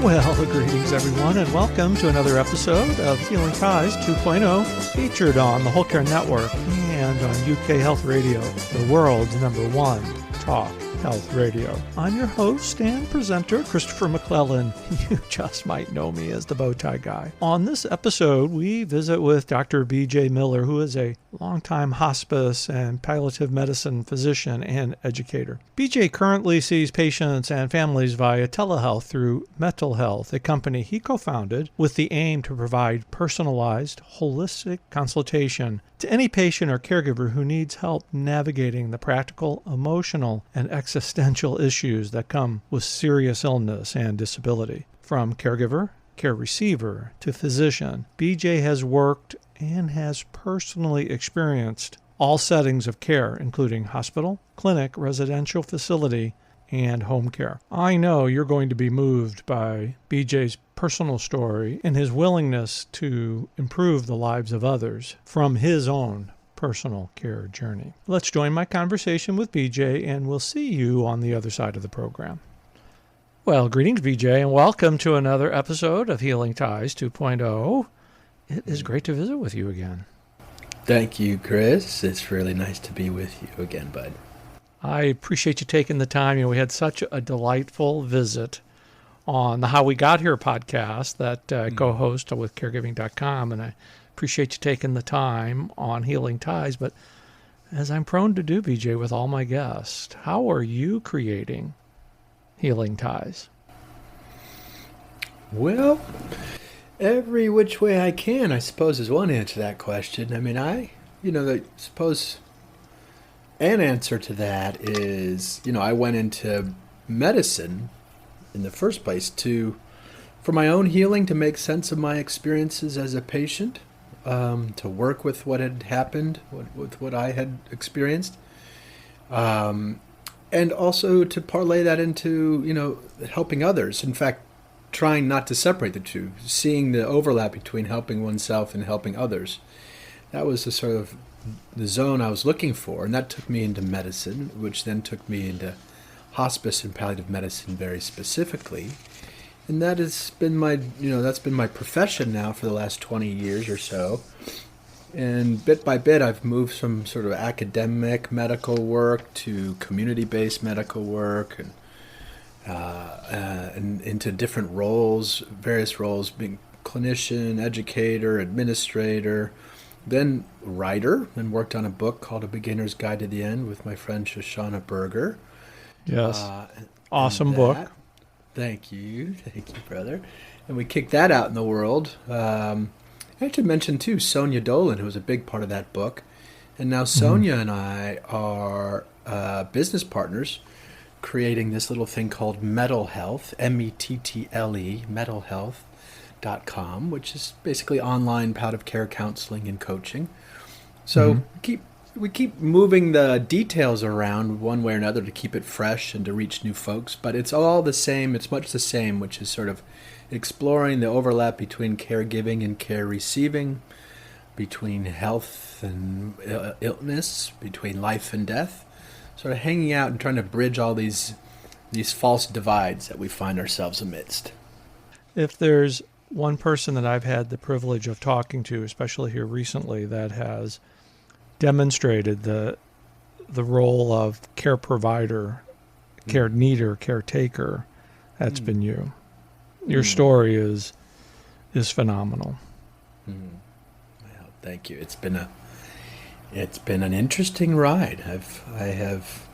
Well, greetings everyone, and welcome to another episode of Healing Ties 2.0, featured on the Whole Care Network and on UK Health Radio, the world's #1 talk health radio. I'm your host and presenter, Christopher McClellan. You just might know me as the Bowtie Guy. On this episode, we visit with Dr. B.J. Miller, who is a longtime hospice and palliative medicine physician and educator. B.J. currently sees patients and families via telehealth through Mettle Health, a company he co-founded with the aim to provide personalized, holistic consultation to any patient or caregiver who needs help navigating the practical, emotional, and existential issues that come with serious illness and disability. From caregiver, care receiver, to physician, BJ has worked and has personally experienced all settings of care, including hospital, clinic, residential facility, and home care. I know you're going to be moved by BJ's personal story and his willingness to improve the lives of others from his own personal care journey. Let's join my conversation with BJ, and we'll see you on the other side of the program. Well, greetings, BJ, and welcome to another episode of Healing Ties 2.0. It is great to visit with you again. Thank you, Chris. It's really nice to be with you again, bud. I appreciate you taking the time. We had such a delightful visit on the How We Got Here podcast that I co-host with caregiving.com, and I appreciate you taking the time on Healing Ties. But as I'm prone to do, BJ, with all my guests, how are you creating Healing Ties? Well, every which way I can, I suppose, is one answer to that question. I mean, I suppose an answer to that is, I went into medicine in the first place for my own healing, to make sense of my experiences as a patient, to work with what had happened, with what I had experienced, and also to parlay that into, helping others. In fact, trying not to separate the two, seeing the overlap between helping oneself and helping others. That was the sort of the zone I was looking for, and that took me into medicine, which then took me into hospice and palliative medicine very specifically. And that has been that's been my profession now for the last 20 years or so. And bit by bit, I've moved from sort of academic medical work to community-based medical work, and into different roles, various roles, being clinician, educator, administrator, then writer, and worked on a book called A Beginner's Guide to the End with my friend Shoshana Berger. Yes. Awesome book. Thank you, brother. And we kicked that out in the world. I have to mention, too, Sonia Dolan, who was a big part of that book. And now Sonia and I are business partners, creating this little thing called Mettle Health, METTLE, mettlehealth.com, which is basically online palliative care counseling and coaching. So we keep moving the details around one way or another to keep it fresh and to reach new folks, but it's all the same. It's much the same, which is sort of exploring the overlap between caregiving and care receiving, between health and illness, between life and death, sort of hanging out and trying to bridge all these false divides that we find ourselves amidst. If there's one person that I've had the privilege of talking to, especially here recently, that has demonstrated the role of care provider, care needer, caretaker, that's been you. Your story is phenomenal. Well, thank you. It's been an interesting ride. I have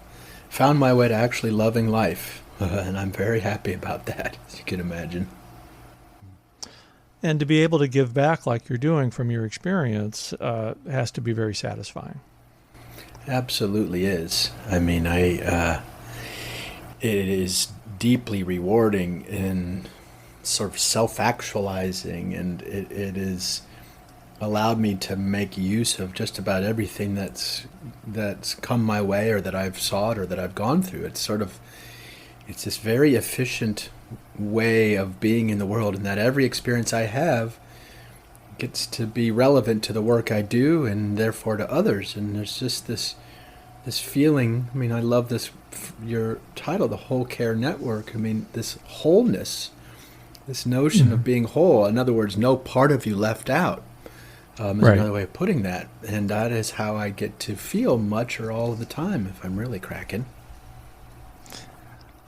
found my way to actually loving life, and I'm very happy about that, as you can imagine. And to be able to give back like you're doing from your experience has to be very satisfying. Absolutely is. I mean, it is deeply rewarding and sort of self-actualizing, and it is allowed me to make use of just about everything that's come my way, or that I've sought, or that I've gone through. It's this very efficient way of being in the world, and that every experience I have gets to be relevant to the work I do, and therefore to others. And there's just this feeling. I mean, I love your title, the Whole Care Network. I mean, this wholeness, This notion of being whole, in other words, no part of you left out, is another way of putting that. And that is how I get to feel much or all of the time if I'm really cracking.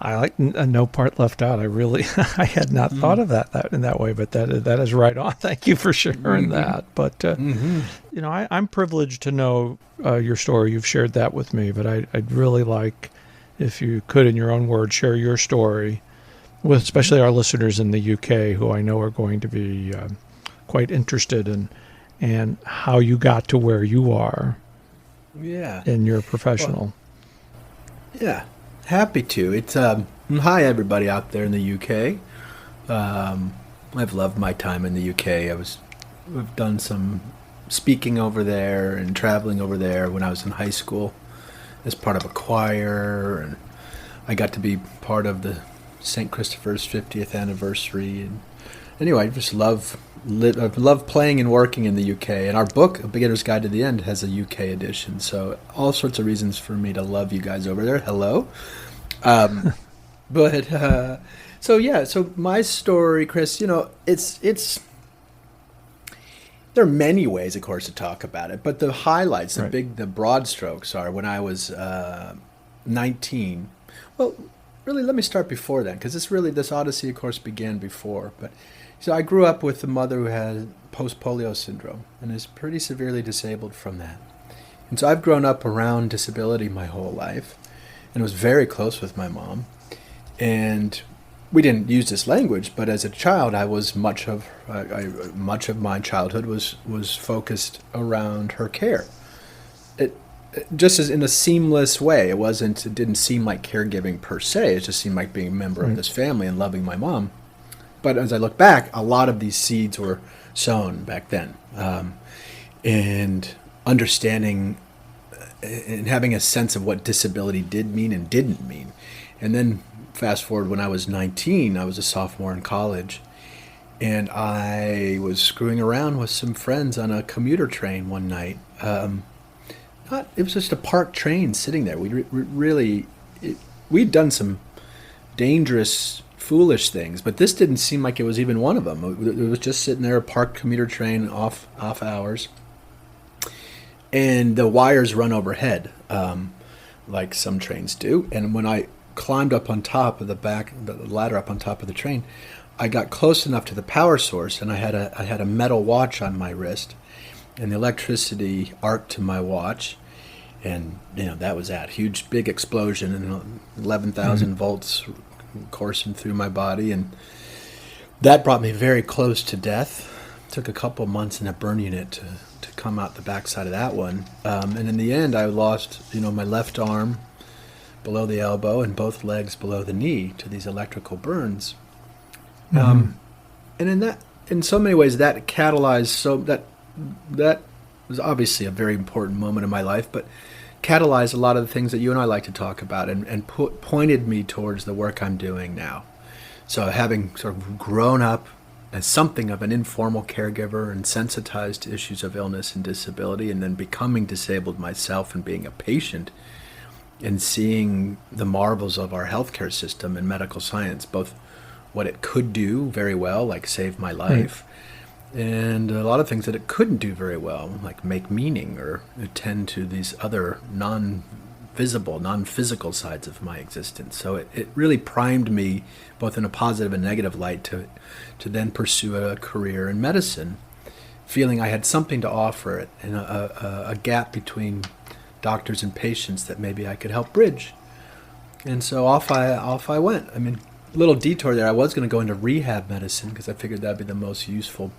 I like no part left out. I really, I had not thought of that in that way, but that is right on. Thank you for sharing that. But, I'm privileged to know your story. You've shared that with me, but I'd really like, if you could, in your own words, share your story with especially our listeners in the UK, who I know are going to be quite interested in how you got to where you are in your professional. Well, happy to. It's hi everybody out there in the UK. I've loved my time in the UK. We've done some speaking over there and traveling over there when I was in high school as part of a choir, and I got to be part of the St. Christopher's 50th anniversary. And anyway, I just love playing and working in the UK. And our book, A Beginner's Guide to the End, has a UK edition. So all sorts of reasons for me to love you guys over there. Hello. So my story, Chris, it's there are many ways, of course, to talk about it, but the highlights, the broad strokes are when I was 19. Well, really, let me start before then, because this odyssey, of course, began before. But so I grew up with a mother who had post-polio syndrome and is pretty severely disabled from that. And so I've grown up around disability my whole life and was very close with my mom. And we didn't use this language, but as a child, I was much of my childhood was focused around her care. It just as in a seamless way. It didn't seem like caregiving per se. It just seemed like being a member of this family and loving my mom. But as I look back, a lot of these seeds were sown back then, and understanding and having a sense of what disability did mean and didn't mean. And then fast forward, when I was 19, I was a sophomore in college, and I was screwing around with some friends on a commuter train one night. It was just a parked train sitting there. We'd done some dangerous, foolish things, but this didn't seem like it was even one of them. It was just sitting there, a parked commuter train, off hours, and the wires run overhead, like some trains do. And when I climbed up on top of the ladder up on top of the train, I got close enough to the power source, and I had a metal watch on my wrist, and the electricity arced to my watch, and that was that huge big explosion, and 11,000 volts coursing through my body, and that brought me very close to death. Took a couple months in a burn unit to come out the backside of that one, and in the end, I lost my left arm below the elbow and both legs below the knee to these electrical burns. And in so many ways, that catalyzed, that was obviously a very important moment in my life, but catalyzed a lot of the things that you and I like to talk about, and pointed me towards the work I'm doing now. So having sort of grown up as something of an informal caregiver and sensitized to issues of illness and disability, and then becoming disabled myself and being a patient, and seeing the marvels of our healthcare system and medical science, both what it could do very well, like save my life, and a lot of things that it couldn't do very well, like make meaning or attend to these other non-visible, non-physical sides of my existence. So it really primed me, both in a positive and negative light, to then pursue a career in medicine, feeling I had something to offer it, and a gap between doctors and patients that maybe I could help bridge. And so off I went. I mean, a little detour there. I was going to go into rehab medicine because I figured that'd be the most useful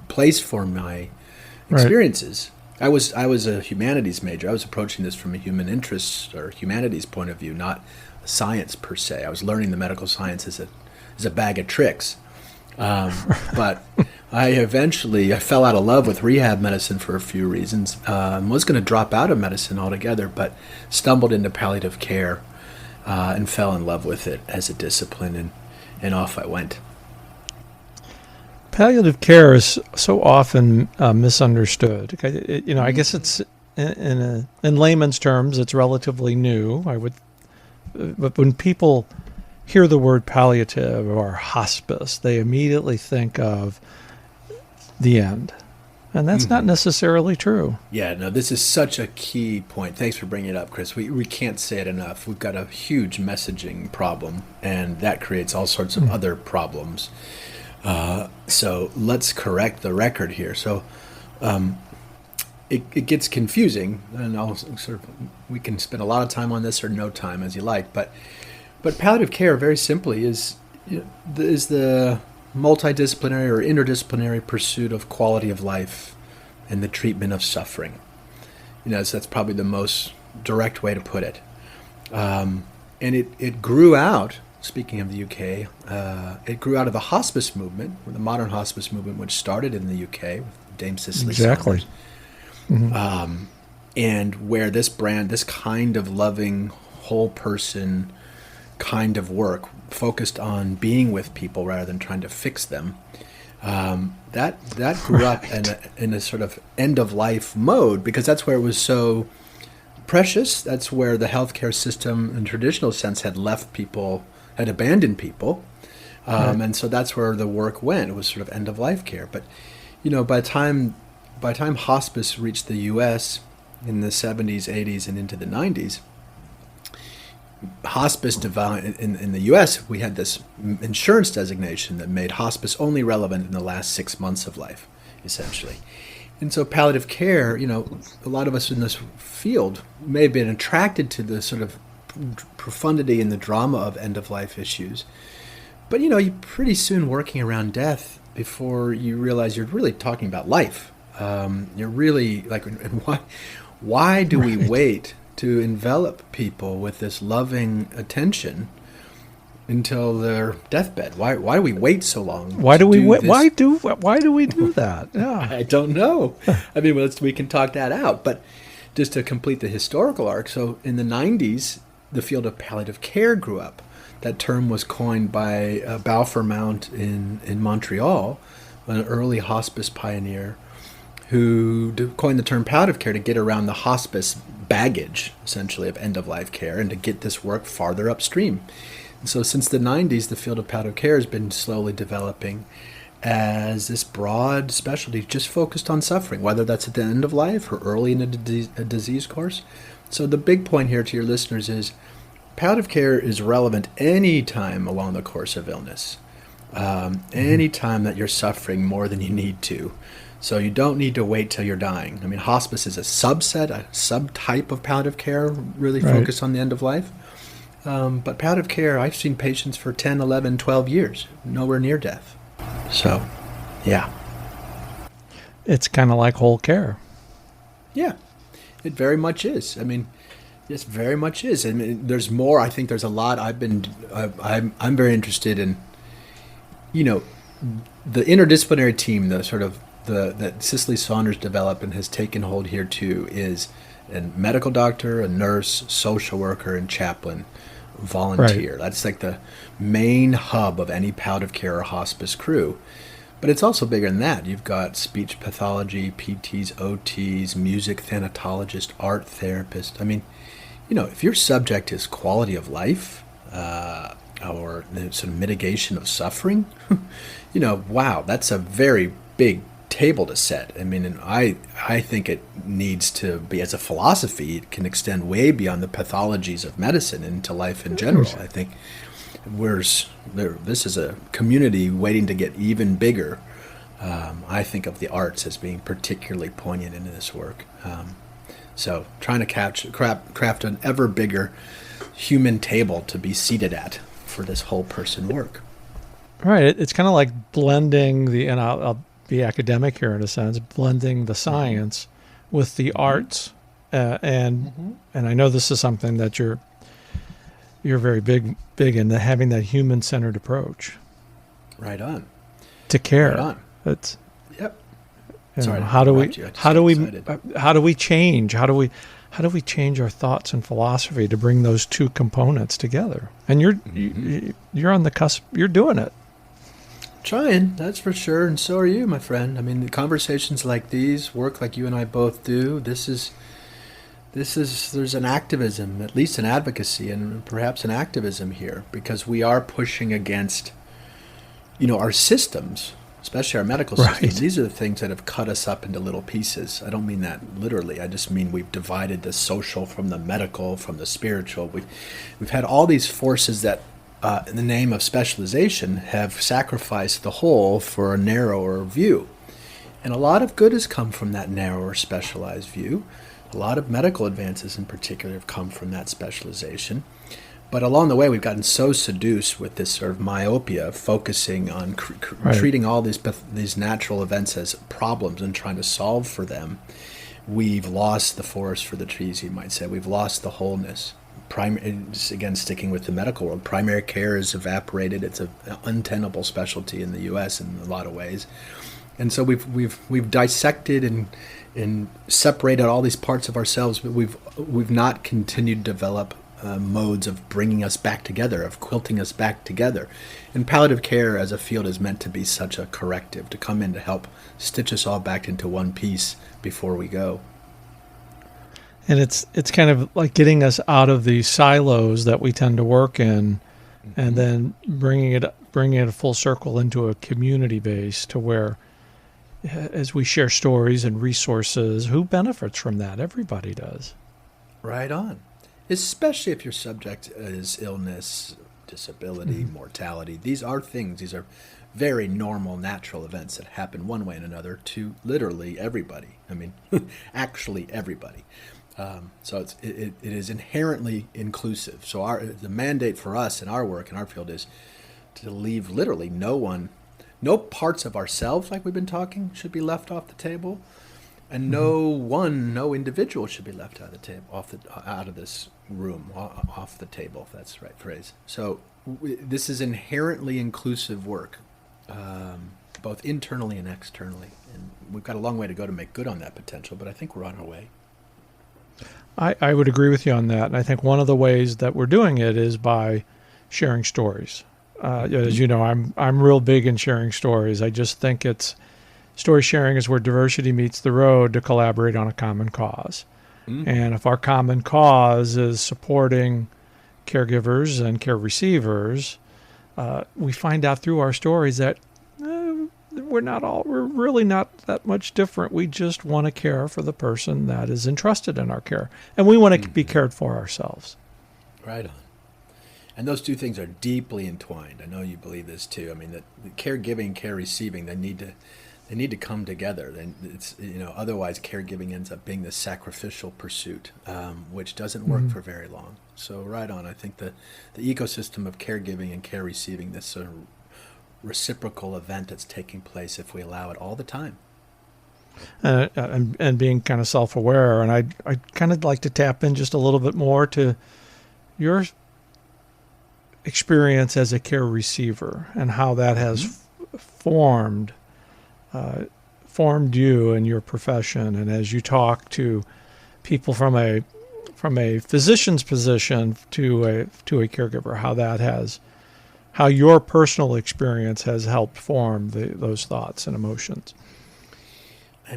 place for my experiences. Right. I was a humanities major. I was approaching this from a human interest or humanities point of view, not science per se. I was learning the medical science as a bag of tricks. But I fell out of love with rehab medicine for a few reasons. Was going to drop out of medicine altogether, but stumbled into palliative care and fell in love with it as a discipline, and off I went. Palliative care is so often misunderstood. I guess it's in layman's terms, it's relatively new. But when people hear the word palliative or hospice, they immediately think of the end. And that's not necessarily true. Yeah, no, this is such a key point. Thanks for bringing it up, Chris. We can't say it enough. We've got a huge messaging problem, and that creates all sorts of other problems. So let's correct the record here. So it gets confusing, and we can spend a lot of time on this or no time as you like. But palliative care, very simply, is the multidisciplinary or interdisciplinary pursuit of quality of life and the treatment of suffering. So that's probably the most direct way to put it. And it grew out, speaking of the UK, it grew out of the hospice movement, the modern hospice movement, which started in the UK with Dame Cicely Saunders. And where this kind of loving, whole person kind of work focused on being with people rather than trying to fix them. That grew up in a sort of end of life mode, because that's where it was so precious. That's where the healthcare system, in traditional sense, had abandoned people, and so that's where the work went. It was sort of end of life care. But by the time hospice reached the U.S. in the 70s, 80s, and into the 90s. Hospice in the U.S., we had this insurance designation that made hospice only relevant in the last 6 months of life, essentially. And so palliative care, a lot of us in this field may have been attracted to the sort of profundity and the drama of end-of-life issues. But, you're pretty soon working around death before you realize you're really talking about life. You're really like, why do we wait to envelop people with this loving attention until their deathbed? Why do we wait so long? Why do we wait? Why do we do that? Yeah. I don't know. I mean, we can talk that out. But just to complete the historical arc, so in the 90s, the field of palliative care grew up. That term was coined by Balfour Mount in Montreal, an early hospice pioneer, who coined the term palliative care to get around the hospice baggage, essentially, of end-of-life care and to get this work farther upstream. And so since the 90s, the field of palliative care has been slowly developing as this broad specialty just focused on suffering, whether that's at the end of life or early in a disease course. So the big point here to your listeners is palliative care is relevant any time along the course of illness, any time that you're suffering more than you need to. So you don't need to wait till you're dying. I mean, hospice is a subtype of palliative care, really focused on the end of life. But palliative care, I've seen patients for 10, 11, 12 years, nowhere near death. So, yeah. It's kind of like whole care. Yeah, it very much is. I mean, yes, very much is. I mean, there's more. I think there's a lot. I'm very interested in, the interdisciplinary team, the sort of that Cicely Saunders developed and has taken hold here too, is a medical doctor, a nurse, social worker, and chaplain, volunteer. Right. That's like the main hub of any palliative care or hospice crew. But it's also bigger than that. You've got speech pathology, PTs, OTs, music thanatologist, art therapist. I mean, if your subject is quality of life or the sort of mitigation of suffering, wow, that's a very big table to set. I mean, and I think it needs to be, as a philosophy, it can extend way beyond the pathologies of medicine into life in general. I think this is a community waiting to get even bigger. I think of the arts as being particularly poignant in this work. So trying to craft an ever bigger human table to be seated at for this whole person work. Right. It's kind of like blending and I'll be academic here in a sense, blending the science with the arts, and I know this is something that you're very big in, having that human-centered approach. Right on. To care. Right on. It's yep. Sorry. How do we change? How do we change our thoughts and philosophy to bring those two components together? And you're on the cusp. You're doing it. Trying, that's for sure, and so are you, my friend. I mean, the conversations like these, work like you and I both do, this is there's an activism, at least an advocacy, and perhaps an activism here, because we are pushing against, our systems, especially our medical systems. Right. These are the things that have cut us up into little pieces. I don't mean that literally. I just mean we've divided the social from the medical, from the spiritual. We've had all these forces that, in the name of specialization, have sacrificed the whole for a narrower view. And a lot of good has come from that narrower, specialized view. A lot of medical advances in particular have come from that specialization. But along the way, we've gotten so seduced with this sort of myopia, focusing on Right. treating all these natural events as problems and trying to solve for them. We've lost the forest for the trees, you might say. We've lost the wholeness. Again, sticking with the medical world, primary care has evaporated. It's an untenable specialty in the U.S. in a lot of ways. And so we've dissected and separated all these parts of ourselves, but we've not continued to develop modes of bringing us back together, of quilting us back together. And palliative care as a field is meant to be such a corrective, to come in to help stitch us all back into one piece before we go. And it's kind of like getting us out of the silos that we tend to work in, and then bringing it a full circle into a community base to where, as we share stories and resources, who benefits from that? Everybody does. Right on. Especially if your subject is illness, disability, mortality. These are very normal, natural events that happen one way and another to literally everybody. I mean, actually everybody. So it is inherently inclusive. So the mandate for us in our work, in our field, is to leave literally no parts of ourselves, like we've been talking, should be left off the table. And no individual should be left out of the table, out of this room, off the table, if that's the right phrase. So this is inherently inclusive work, both internally and externally. And we've got a long way to go to make good on that potential, but I think we're on our way. I would agree with you on that. And I think one of the ways that we're doing it is by sharing stories. As you know, I'm real big in sharing stories. I just think story sharing is where diversity meets the road to collaborate on a common cause. And if our common cause is supporting caregivers and care receivers, we find out through our stories that we're really not that much different. We just want to care for the person that is entrusted in our care. And we want to be cared for ourselves. Right on. And those two things are deeply entwined. I know you believe this too. I mean, the caregiving, care receiving, they need to come together. Otherwise caregiving ends up being this sacrificial pursuit, which doesn't work for very long. So right on. I think the ecosystem of caregiving and care receiving, this sort of reciprocal event that's taking place, if we allow it all the time. And being kind of self-aware. And I kind of like to tap in just a little bit more to your experience as a care receiver and how that has formed you and your profession. And as you talk to people from a physician's position to a caregiver, how your personal experience has helped form those thoughts and emotions. I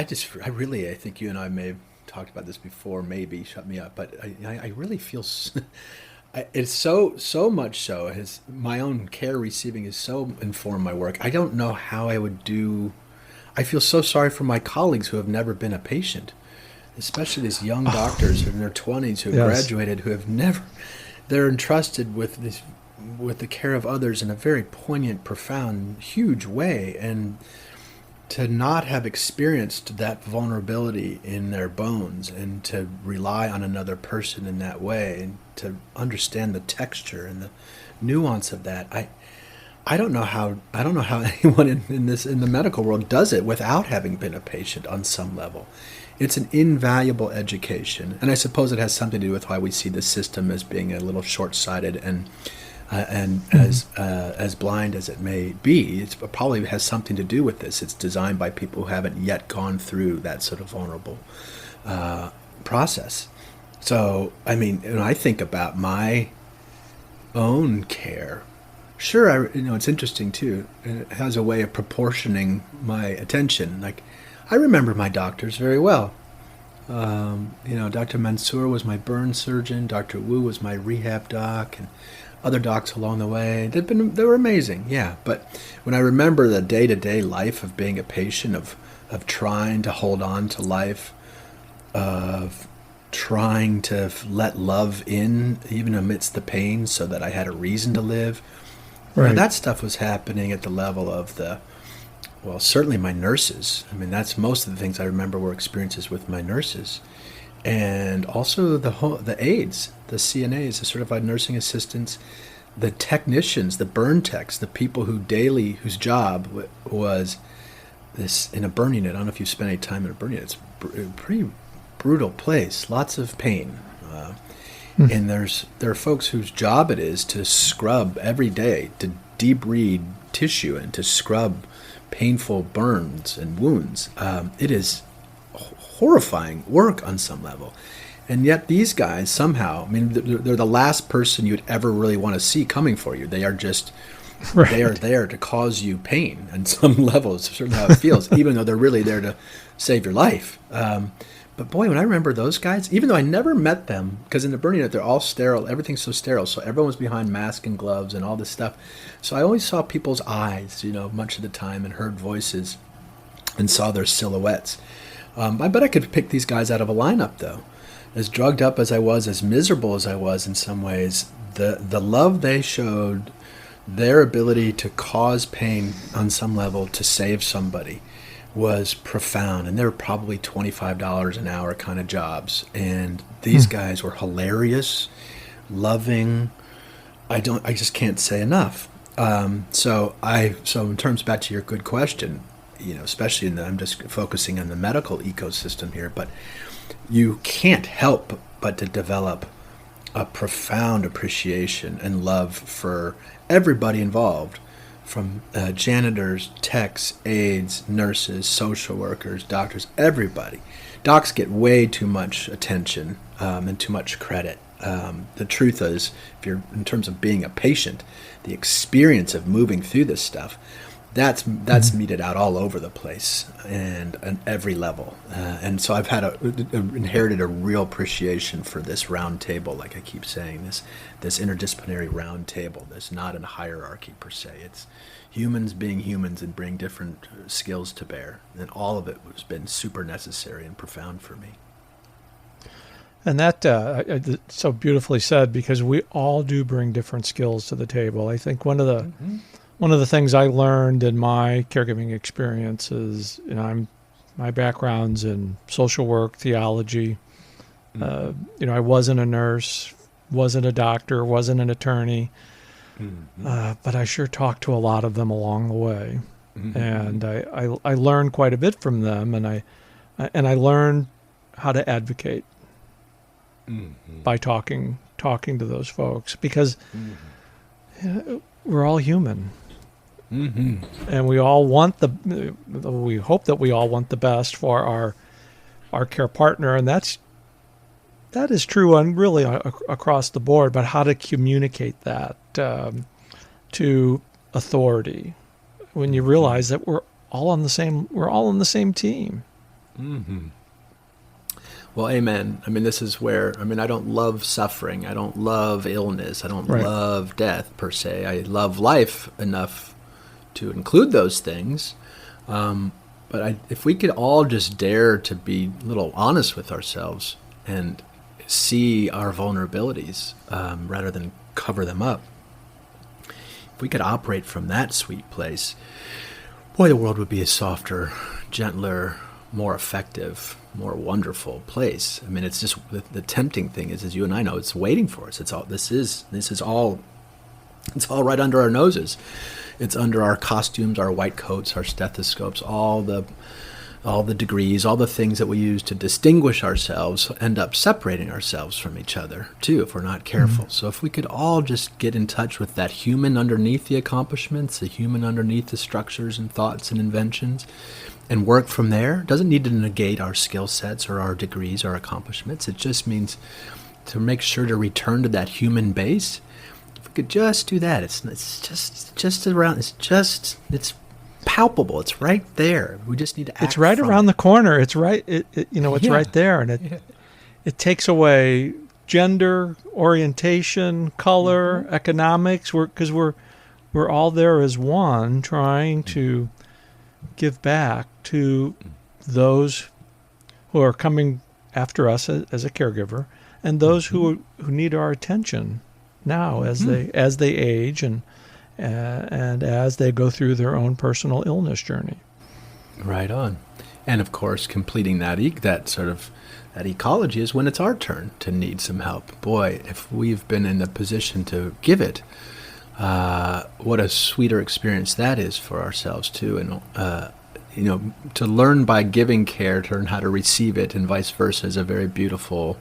think you and I may have talked about this before, maybe shut me up, but I really feel it's so much so as my own care receiving has so informed my work. I don't know how I would do. I feel so sorry for my colleagues who have never been a patient, especially these young doctors in their 20s who have graduated, who have never. They're entrusted with the care of others in a very poignant, profound, huge way, and to not have experienced that vulnerability in their bones, and to rely on another person in that way, and to understand the texture and the nuance of that. I don't know how anyone in the medical world does it without having been a patient on some level. It's an invaluable education, and I suppose it has something to do with why we see the system as being a little short-sighted and as blind as it may be. It probably has something to do with this. It's designed by people who haven't yet gone through that sort of vulnerable process. So, I mean, when I think about my own care, sure, it's interesting too. It has a way of proportioning my attention. Like, I remember my doctors very well. Dr. Mansour was my burn surgeon. Dr. Wu was my rehab doc, and other docs along the way. They were amazing, yeah. But when I remember the day-to-day life of being a patient, of trying to hold on to life, of trying to let love in even amidst the pain so that I had a reason to live. Right. That stuff was happening at the level of certainly my nurses. I mean, that's most of the things I remember were experiences with my nurses. And also the aides, the CNAs, the certified nursing assistants, the technicians, the burn techs, the people whose job was this in a burn unit. I don't know if you spent any time in a burn unit. It's a pretty brutal place, lots of pain. And there are folks whose job it is to scrub every day, to debride tissue and to scrub painful burns and wounds. It is horrifying work on some level. And yet these guys somehow, I mean, they're the last person you'd ever really want to see coming for you. They are just, right. They are there to cause you pain on some level. It's certainly how it feels, even though they're really there to save your life. But boy, when I remember those guys, even though I never met them, because in the burn unit, they're all sterile, everything's so sterile, so everyone was behind masks and gloves and all this stuff. So I always saw people's eyes, much of the time, and heard voices and saw their silhouettes. I bet I could pick these guys out of a lineup, though. As drugged up as I was, as miserable as I was in some ways, the love they showed, their ability to cause pain on some level to save somebody was profound. And they were probably $25 an hour kind of jobs. And these guys were hilarious, loving. I just can't say enough. So in terms back to your good question, especially I'm just focusing on the medical ecosystem here, but you can't help but to develop a profound appreciation and love for everybody involved, from janitors, techs, aides, nurses, social workers, doctors, everybody. Docs get way too much attention and too much credit. The truth is, if you're in terms of being a patient, the experience of moving through this stuff, that's meted out all over the place and on every level. And so I've inherited a real appreciation for this round table, like I keep saying, this interdisciplinary round table. There's not a hierarchy per se. It's humans being humans and bring different skills to bear. And all of it has been super necessary and profound for me. And that so beautifully said, because we all do bring different skills to the table. I think one of the things I learned in my caregiving experience is, my background's in social work, theology. I wasn't a nurse, wasn't a doctor, wasn't an attorney, but I sure talked to a lot of them along the way, and I learned quite a bit from them, and I learned how to advocate by talking to those folks, because we're all human. And we all we hope that we all want the best for our care partner, and that is true on really across the board. But how to communicate that to authority when you realize that we're all on the same team. Well, amen. I mean, this is where, I don't love suffering. I don't love illness. I don't love death per se. I love life enough to include those things. But if we could all just dare to be a little honest with ourselves and see our vulnerabilities rather than cover them up, if we could operate from that sweet place, boy, the world would be a softer, gentler, more effective, more wonderful place. It's just the tempting thing is, as you and I know, it's waiting for us. It's all right under our noses. It's under our costumes, our white coats, our stethoscopes, all the degrees, all the things that we use to distinguish ourselves end up separating ourselves from each other too, if we're not careful. So if we could all just get in touch with that human underneath the accomplishments, the human underneath the structures and thoughts and inventions, and work from there. It doesn't need to negate our skill sets or our degrees or accomplishments. It just means to make sure to return to that human base. If we could just do that, it's palpable. It's right there. We just need to act. It's right from around it. the corner. It's right. It's right there, and it takes away gender, orientation, color, economics. Because we're all there as one, trying to give back to those who are coming after us as a caregiver, and those who need our attention now as they age and as they go through their own personal illness journey. Right on. And of course, completing that ecology is when it's our turn to need some help. Boy, if we've been in the position to give it, what a sweeter experience that is for ourselves too. And to learn by giving care, to learn how to receive it, and vice versa, is a very beautiful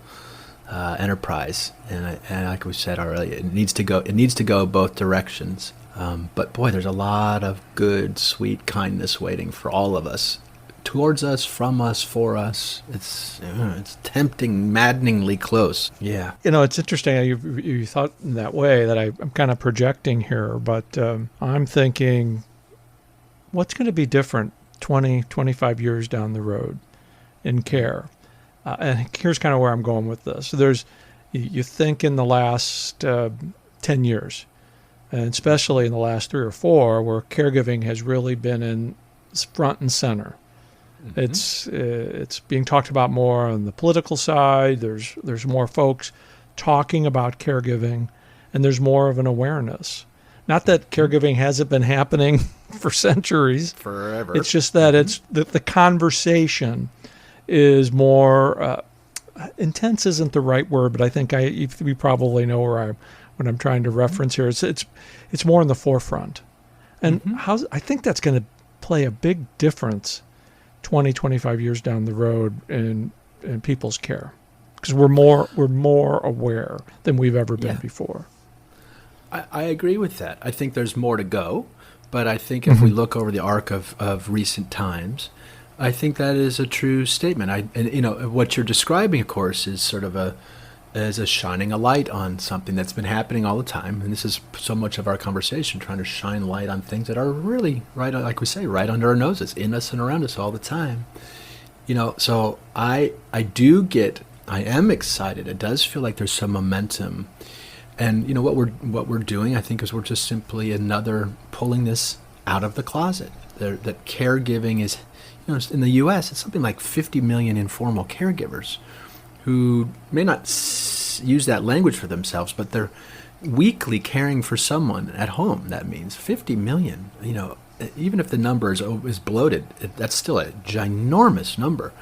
enterprise. And like we said earlier, it needs to go both directions. But boy, there's a lot of good, sweet kindness waiting for all of us, towards us, from us, for us. It's tempting, maddeningly close. Yeah. It's interesting. You thought in that way that I'm kind of projecting here, but I'm thinking, what's going to be different 20, 25 years down the road in care? And here's kind of where I'm going with this. You think in the last 10 years, and especially in the last 3 or 4, where caregiving has really been in front and center. It's being talked about more on the political side. There's more folks talking about caregiving, and there's more of an awareness. Not that caregiving hasn't been happening for centuries. Forever. It's just that the conversation is more intense. Isn't the right word, but I think we probably know what I'm trying to reference here. It's more in the forefront, and I think that's going to play a big difference 20, 25 years down the road in people's care, because we're more aware than we've ever been before. I agree with that. I think there's more to go, but I think if we look over the arc of recent times, I think that is a true statement. What you're describing, of course, is sort of a shining a light on something that's been happening all the time, and this is so much of our conversation, trying to shine light on things that are really right, like we say, right under our noses, in us and around us all the time. So I am excited. It does feel like there's some momentum. And what we're doing, I think, is we're just simply another pulling this out of the closet. That caregiving is, in the U.S., it's something like 50 million informal caregivers who may not use that language for themselves, but they're weekly caring for someone at home. That means 50 million. Even if the number is bloated, that's still a ginormous number.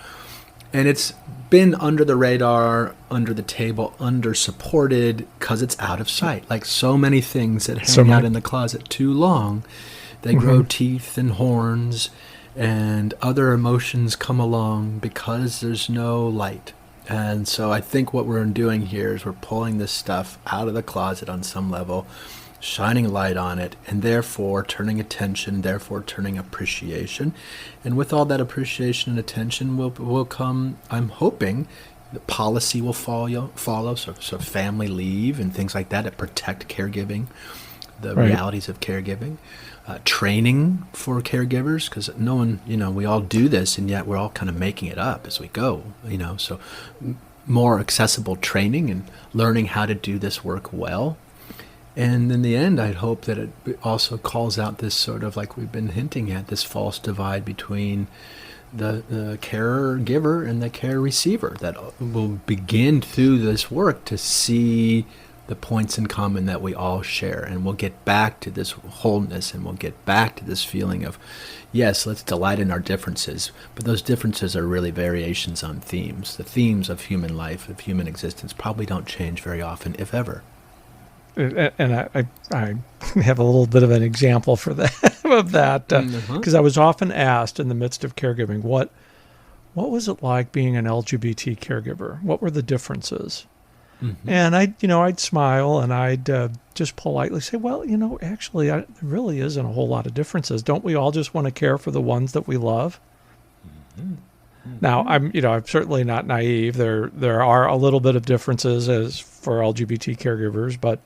And it's been under the radar, under the table, under supported, because it's out of sight. Like so many things that hang out in the closet too long, they grow teeth and horns, and other emotions come along because there's no light. And so I think what we're doing here is we're pulling this stuff out of the closet on some level, shining light on it, and therefore turning attention, therefore turning appreciation. And with all that appreciation and attention will come, I'm hoping, the policy will follow, so family leave and things like that protect caregiving, the realities of caregiving. Training for caregivers, because no one, we all do this, and yet we're all kind of making it up as we go, so more accessible training and learning how to do this work well. And in the end, I'd hope that it also calls out this sort of, like we've been hinting at, this false divide between the caregiver and the care receiver, that will begin through this work to see the points in common that we all share, and we'll get back to this wholeness, and we'll get back to this feeling of, yes, let's delight in our differences, but those differences are really variations on themes. The themes of human life, of human existence, probably don't change very often, if ever. And I have a little bit of an example for that of that, because I was often asked in the midst of caregiving, what was it like being an LGBT caregiver? What were the differences? And I'd smile, and I'd just politely say, well, actually, there really isn't a whole lot of differences. Don't we all just want to care for the ones that we love? Now, I'm certainly not naive. There are a little bit of differences as for LGBT caregivers, but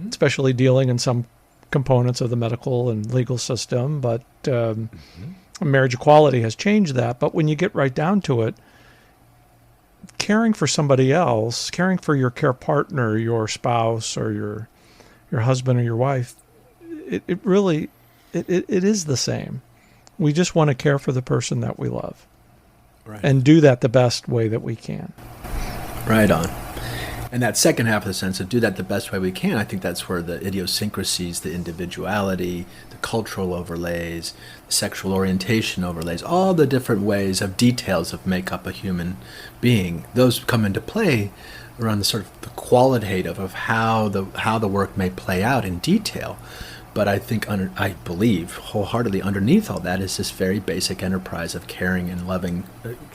especially dealing in some components of the medical and legal system, but marriage equality has changed that. But when you get right down to it, caring for somebody else, caring for your care partner, your spouse, or your husband or your wife, it really is the same. We just want to care for the person that we love, right, and do that the best way that we can. Right on. And that second half of the sense of do that the best way we can, I think that's where the idiosyncrasies, the individuality, the cultural overlays, the sexual orientation overlays, all the different ways of details of make up a human being, those come into play around the sort of the qualitative of how the work may play out in detail. But I think, I believe wholeheartedly underneath all that is this very basic enterprise of caring and loving,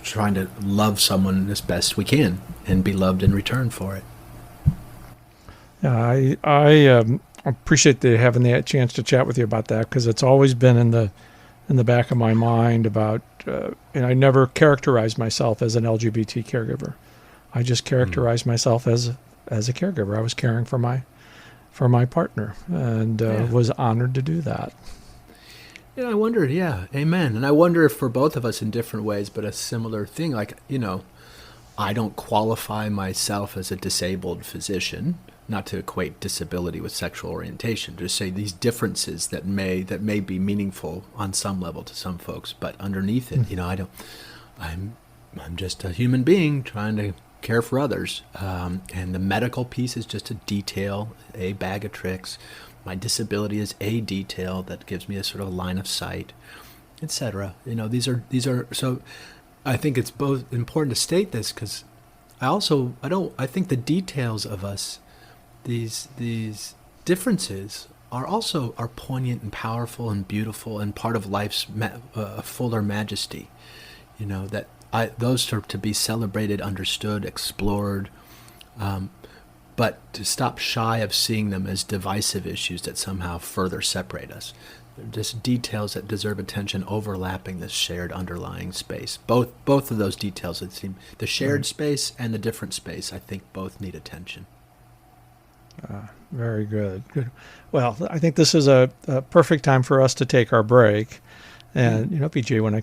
trying to love someone as best we can and be loved in return for it. Yeah, I appreciate having the chance to chat with you about that, because it's always been in the back of my mind about, and I never characterized myself as an LGBT caregiver. I just characterized myself as a caregiver. I was caring for my partner, and was honored to do that. Yeah, I wondered, amen. And I wonder if for both of us in different ways, but a similar thing, like, I don't qualify myself as a disabled physician, not to equate disability with sexual orientation, to say these differences that may be meaningful on some level to some folks, but underneath it, I'm just a human being trying to care for others, and the medical piece is just a detail, a bag of tricks. My disability is a detail that gives me a sort of line of sight, etc. These are so. I think it's both important to state this, because I think the details of us, these differences are poignant and powerful and beautiful and part of life's fuller majesty. That those are to be celebrated, understood, explored, but to stop shy of seeing them as divisive issues that somehow further separate us. They're just details that deserve attention, overlapping this shared underlying space. Both of those details, it seems, the shared space and the different space, I think both need attention. Very good. Good. Well, I think this is a perfect time for us to take our break. And, PJ, when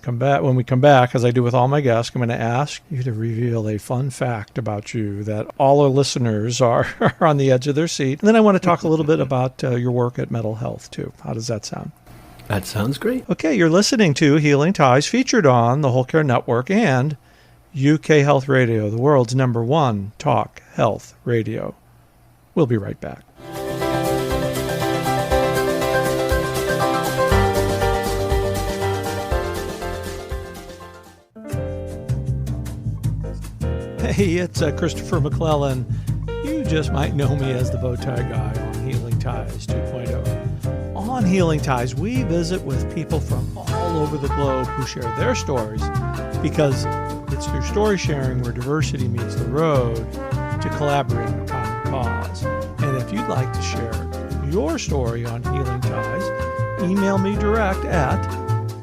we come back, as I do with all my guests, I'm going to ask you to reveal a fun fact about you that all our listeners are on the edge of their seat. And then I want to talk a little bit about your work at Mettle Health, too. How does that sound? That sounds great. Okay, you're listening to Healing Ties, featured on the Whole Care Network and UK Health Radio, the world's #1 talk health radio. We'll be right back. Hey, it's Christopher McClellan. You just might know me as the Bowtie Guy on Healing Ties 2.0. On Healing Ties, we visit with people from all over the globe who share their stories, because it's through story sharing where diversity meets the road to collaborate on a common cause. And if you'd like to share your story on Healing Ties, email me direct at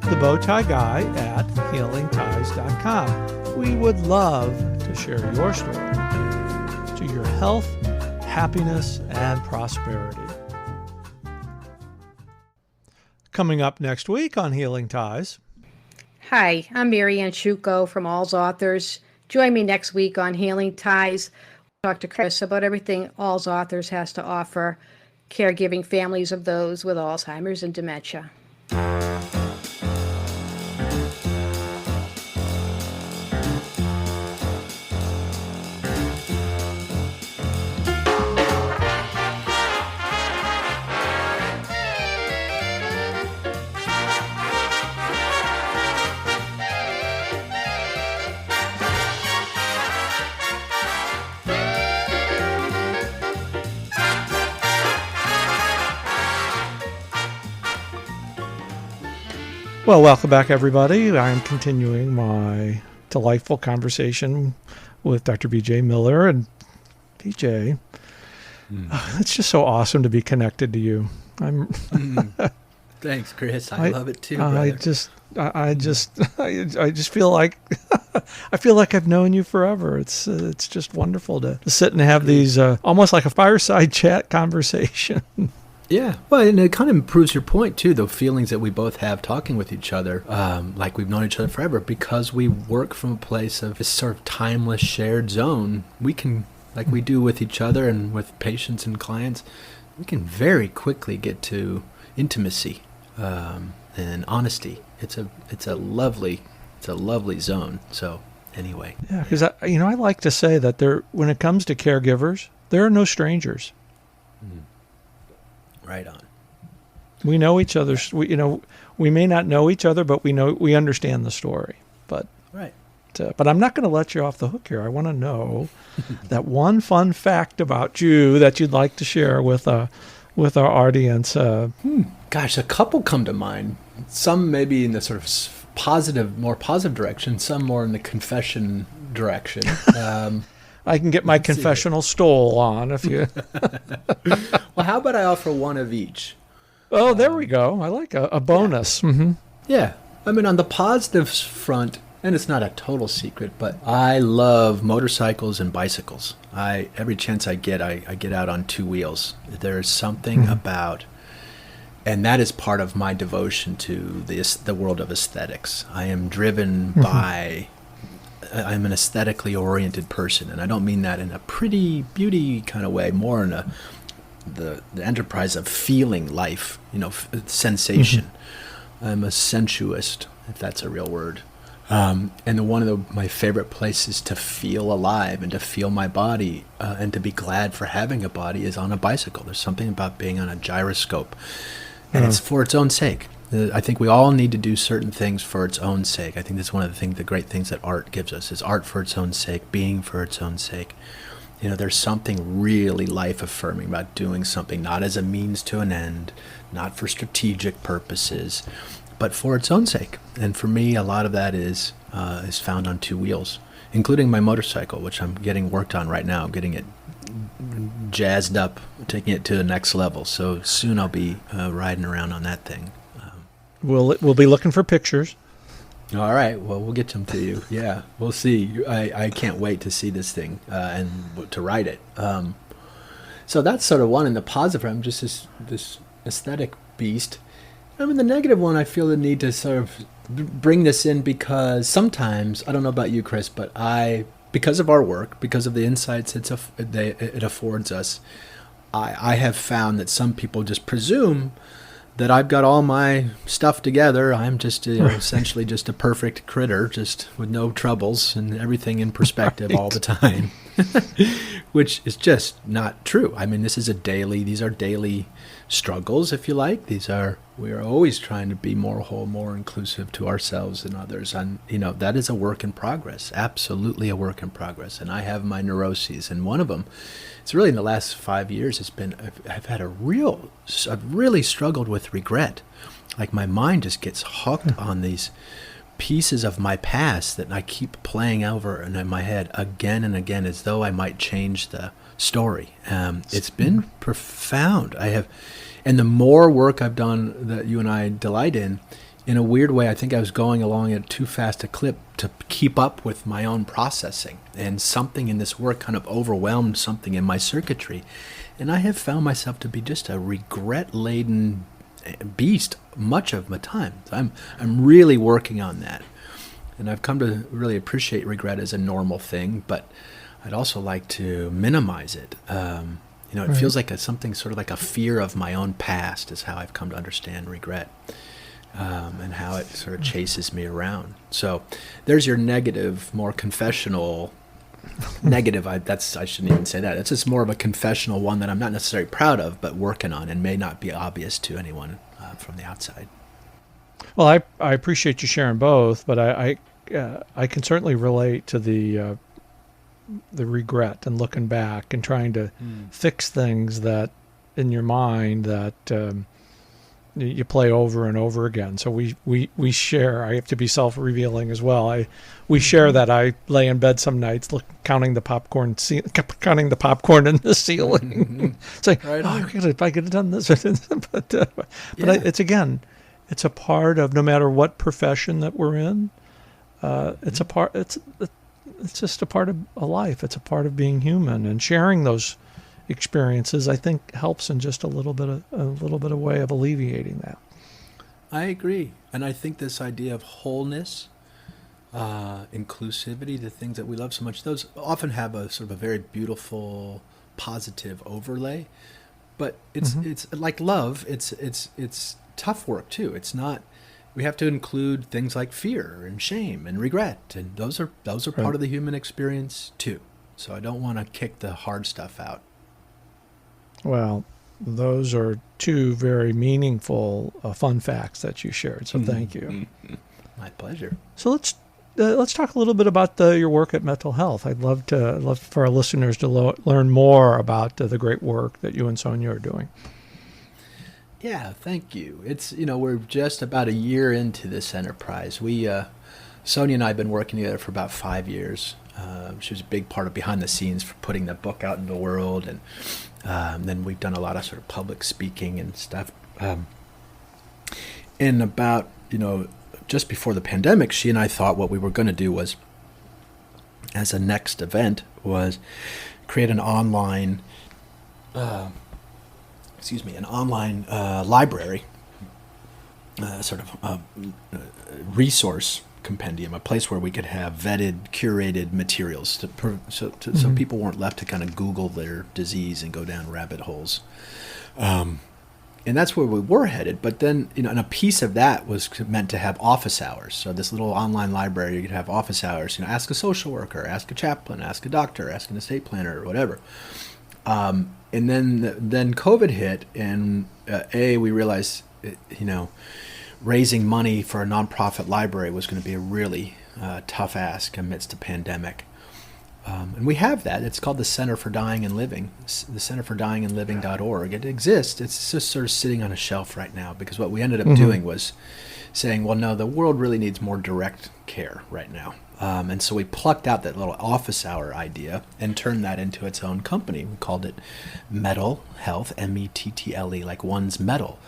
thebowtieguy@healingties.com. We would love to share your story to your health, happiness, and prosperity. Coming up next week on Healing Ties. Hi, I'm Mary Ann Shuko from All's Authors. Join me next week on Healing Ties. We'll talk to Chris about everything All's Authors has to offer, caregiving families of those with Alzheimer's and dementia. Well, welcome back, everybody. I'm continuing my delightful conversation with Dr. B.J. Miller. And B.J., it's just so awesome to be connected to you. Thanks, Chris. I love it too. I just feel like I feel like I've known you forever. It's just wonderful to sit and have these almost like a fireside chat conversation. Yeah, well, and it kind of proves your point too. The feelings that we both have talking with each other, like we've known each other forever, because we work from a place of this sort of timeless shared zone. We can, like we do with each other and with patients and clients, we can very quickly get to intimacy and honesty. It's a lovely zone. So anyway, Yeah, because I like to say that when it comes to caregivers, there are no strangers. Right on. We know each other. We may not know each other, but we understand the story. But Right. But I'm not going to let you off the hook here. I want to know that one fun fact about you that you'd like to share with our audience. Gosh, a couple come to mind. Some maybe in the sort of more positive direction. Some more in the confession direction. I can get my confessional stole on if you. Well, how about I offer one of each? Oh, there we go. I like a bonus. Yeah. Mm-hmm. Yeah. I mean, on the positives front, and it's not a total secret, but I love motorcycles and bicycles. Every chance I get out on two wheels. There's something about, and that is part of my devotion to the world of aesthetics. I am driven by. I'm an aesthetically oriented person, and I don't mean that in a pretty beauty kind of way, more in the enterprise of feeling life, sensation. I'm a sensuist, if that's a real word. And one of my favorite places to feel alive and to feel my body and to be glad for having a body is on a bicycle. There's something about being on a gyroscope, and it's for its own sake. I think we all need to do certain things for its own sake. I think that's one of the great things that art gives us, is art for its own sake, being for its own sake. There's something really life-affirming about doing something, not as a means to an end, not for strategic purposes, but for its own sake. And for me, a lot of that is found on two wheels, including my motorcycle, which I'm getting worked on right now. I'm getting it jazzed up, taking it to the next level. So soon I'll be riding around on that thing. We'll be looking for pictures. All right. Well, we'll get them to you. Yeah, we'll see. I can't wait to see this thing and to ride it. So that's sort of one in the positive. I'm just this aesthetic beast. I mean, the negative one, I feel the need to sort of bring this in because sometimes, I don't know about you, Chris, but because of our work, because of the insights it affords us, I have found that some people just presume that I've got all my stuff together. I'm just essentially just a perfect critter, just with no troubles and everything in perspective all the time, which is just not true. I mean, these are daily struggles, if you like. We are always trying to be more whole, more inclusive to ourselves and others. And, that is a work in progress, absolutely a work in progress. And I have my neuroses, and one of them, it's really in the last 5 years, I've really struggled with regret. Like my mind just gets hooked on these pieces of my past that I keep playing over in my head again and again, as though I might change the story. It's been profound. And the more work I've done that you and I delight in a weird way, I think I was going along at too fast a clip to keep up with my own processing. And something in this work kind of overwhelmed something in my circuitry. And I have found myself to be just a regret-laden beast much of my time. I'm really working on that. And I've come to really appreciate regret as a normal thing, but I'd also like to minimize it. It feels like something sort of like a fear of my own past is how I've come to understand regret. And how it sort of chases me around. So there's your negative, more confessional negative. I shouldn't even say that. It's just more of a confessional one that I'm not necessarily proud of, but working on, and may not be obvious to anyone from the outside. Well, I appreciate you sharing both, but I can certainly relate to the regret and looking back and trying to fix things that in your mind that you play over and over again. So we share. I have to be self-revealing as well. We share that I lay in bed some nights counting the popcorn in the ceiling. It's like, if I could have done this, but it's a part of, no matter what profession that we're in. It's a part. It's just a part of a life. It's a part of being human, and sharing those experiences, I think helps in just a little bit of way of alleviating that. I agree. And I think this idea of wholeness, inclusivity, the things that we love so much, those often have a sort of a very beautiful, positive overlay. But it's like love. It's tough work too. It's not. We have to include things like fear and shame and regret, and those are part of the human experience too. So I don't want to kick the hard stuff out. Well, those are two very meaningful fun facts that you shared. So thank you. My pleasure. So let's talk a little bit about your work at Mettle Health. I'd love for our listeners to learn more about the great work that you and Sonia are doing. Yeah, thank you. It's we're just about a year into this enterprise. Sonia and I have been working together for about 5 years. She was a big part of behind the scenes for putting the book out in the world, and then we've done a lot of sort of public speaking and stuff. And about just before the pandemic, she and I thought what we were going to do was, as a next event, was create an online library, sort of resource compendium, a place where we could have vetted, curated materials so people weren't left to kind of Google their disease and go down rabbit holes. And that's where we were headed. But then, and a piece of that was meant to have office hours. So this little online library, you could have office hours. Ask a social worker, ask a chaplain, ask a doctor, ask an estate planner, or whatever. And then COVID hit, and we realized, raising money for a nonprofit library was going to be a really tough ask amidst a pandemic. And we have that. It's called the Center for Dying and Living, the centerfordyingandliving.org. It exists. It's just sort of sitting on a shelf right now, because what we ended up doing was saying, well, no, the world really needs more direct care right now. And so we plucked out that little office hour idea and turned that into its own company. We called it Mettle Health, Mettle, like one's metal.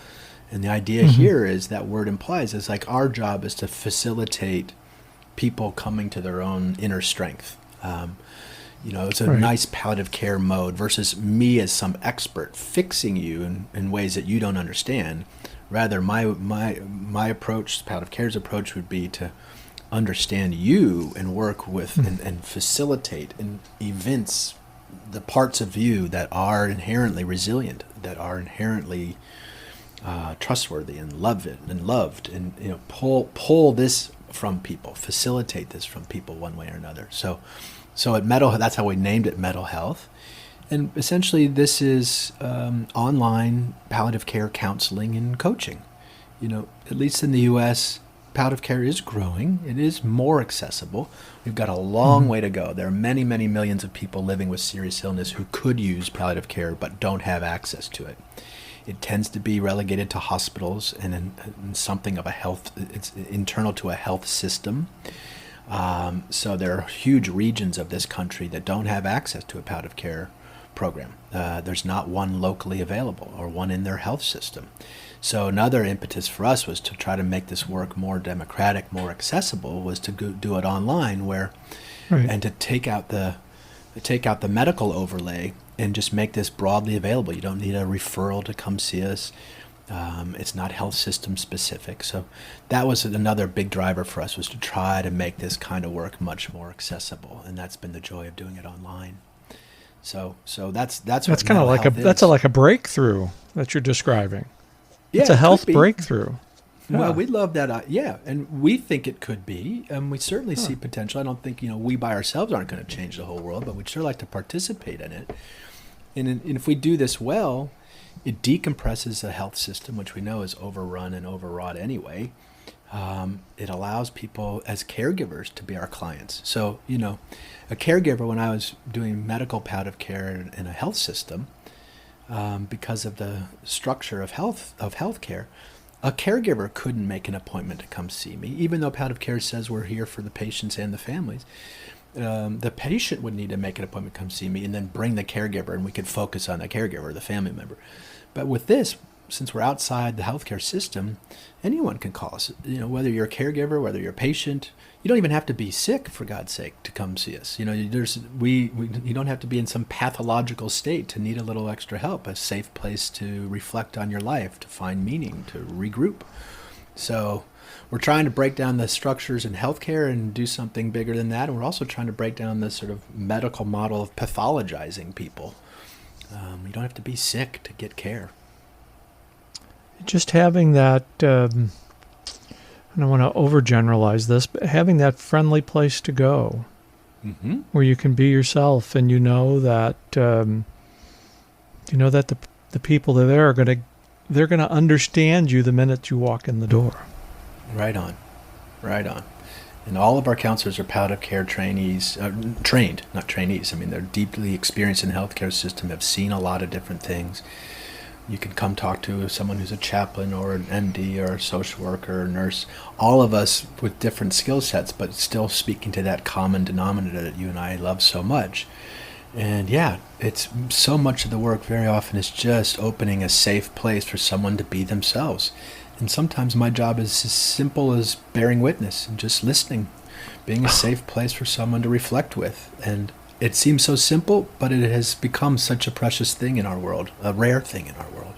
And the idea here is that word implies is like our job is to facilitate people coming to their own inner strength. It's a nice palliative care mode versus me as some expert fixing you in ways that you don't understand. Rather, my approach, palliative care's approach, would be to understand you and work with and facilitate and evince the parts of you that are inherently resilient, that are inherently trustworthy and loved, and pull this from people, facilitate this from people one way or another. So at Mettle, that's how we named it, Mettle Health. And essentially this is online palliative care counseling and coaching. At least in the U.S., palliative care is growing. It is more accessible. We've got a long way to go. There are many, many millions of people living with serious illness who could use palliative care but don't have access to it. It tends to be relegated to hospitals and in something of a health, it's internal to a health system. So there are huge regions of this country that don't have access to a palliative care program. There's not one locally available or one in their health system. So another impetus for us was to try to make this work more democratic, more accessible, was to do it online and to take out the medical overlay and just make this broadly available. You don't need a referral to come see us. It's not health system specific. So that was another big driver for us, was to try to make this kind of work much more accessible. And that's been the joy of doing it online. So that's kind of like a breakthrough that you're describing. Yeah, it's a health breakthrough. Yeah. Well, we love that. And we think it could be, and we certainly see potential. I don't think, we by ourselves aren't going to change the whole world, but we'd sure like to participate in it. And if we do this well, it decompresses the health system, which we know is overrun and overwrought anyway. It allows people as caregivers to be our clients. So, a caregiver, when I was doing medical palliative care in a health system, because of the structure of healthcare, a caregiver couldn't make an appointment to come see me, even though palliative care says we're here for the patients and the families. The patient would need to make an appointment to come see me and then bring the caregiver, and we could focus on the caregiver, the family member. But with this, since we're outside the healthcare system, anyone can call us. Whether you're a caregiver, whether you're a patient, you don't even have to be sick, for God's sake, to come see us. You don't have to be in some pathological state to need a little extra help. A safe place to reflect on your life, to find meaning, to regroup. So we're trying to break down the structures in healthcare and do something bigger than that. And we're also trying to break down the sort of medical model of pathologizing people. You don't have to be sick to get care. Just having that, I don't want to overgeneralize this, but having that friendly place to go, where you can be yourself, and that the people that are there they're going to understand you the minute you walk in the door. Right on. And all of our counselors are palliative care trainees, trained, not trainees. I mean, they're deeply experienced in the healthcare system, have seen a lot of different things. You can come talk to someone who's a chaplain or an MD or a social worker or a nurse, all of us with different skill sets, but still speaking to that common denominator that you and I love so much. And it's so much of the work very often is just opening a safe place for someone to be themselves. And sometimes my job is as simple as bearing witness and just listening, being a safe place for someone to reflect with. And it seems so simple, but it has become such a precious thing in our world, a rare thing in our world.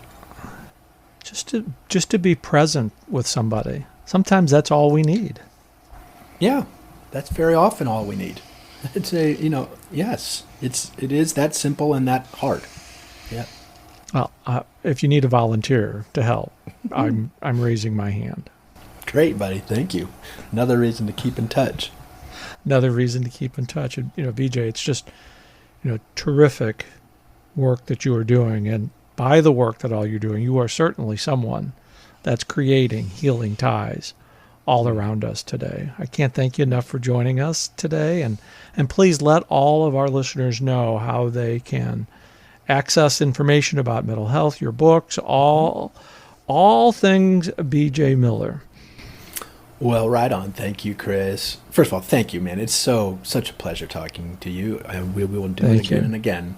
Just to be present with somebody. Sometimes that's all we need. Yeah, that's very often all we need. It's yes, it is that simple and that hard. Yeah. Well, if you need a volunteer to help, I'm raising my hand. Great, buddy. Thank you. Another reason to keep in touch. Another reason to keep in touch. And, BJ, it's just, terrific work that you are doing. And by the work that all you're doing, you are certainly someone that's creating healing ties all around us today. I can't thank you enough for joining us today. And please let all of our listeners know how they can access information about Mettle Health, your books, all things BJ Miller. Well, right on. Thank you, Chris. First of all, thank you, man. It's such a pleasure talking to you. And we will do it again and again.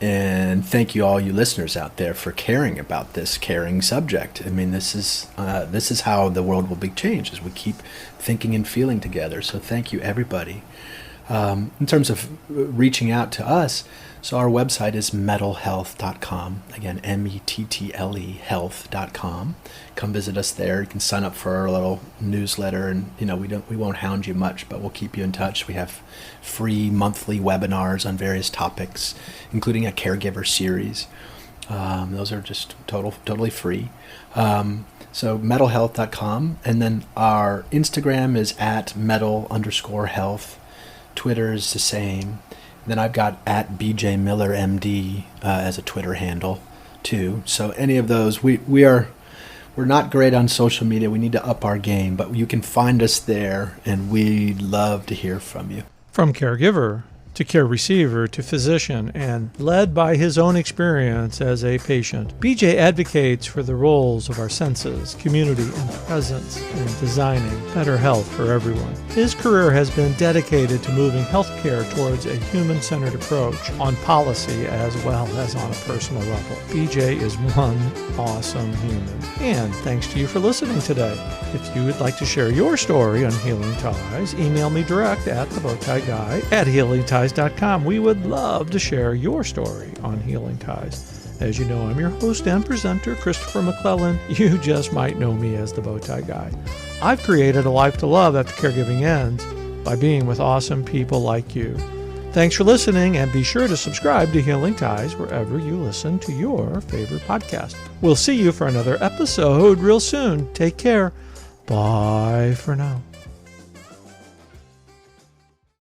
And thank you, all you listeners out there, for caring about this caring subject. I mean, this is how the world will be changed, as we keep thinking and feeling together. So thank you, everybody. In terms of reaching out to us, so our website is mettlehealth.com. Again, METTLE health.com. Come visit us there. You can sign up for our little newsletter, and we won't hound you much, but we'll keep you in touch. We have free monthly webinars on various topics, including a caregiver series. Those are just totally free. So mettlehealth.com, and then our Instagram is at @Mettle_health. Twitter is the same. Then I've got at BJ Miller MD as a Twitter handle too. So any of those, we're not great on social media. We need to up our game, but you can find us there, and we'd love to hear from you. From caregiver to care receiver to physician, and led by his own experience as a patient, BJ advocates for the roles of our senses, community, and presence in designing better health for everyone. His career has been dedicated to moving healthcare towards a human-centered approach on policy as well as on a personal level. BJ is one awesome human. And thanks to you for listening today. If you would like to share your story on Healing Ties, email me direct at thebowtieguy@healingties.com. We would love to share your story on Healing Ties. As you know, I'm your host and presenter, Christopher McClellan. You just might know me as the Bowtie Guy. I've created a life to love after caregiving ends by being with awesome people like you. Thanks for listening, and be sure to subscribe to Healing Ties wherever you listen to your favorite podcast. We'll see you for another episode real soon. Take care. Bye for now.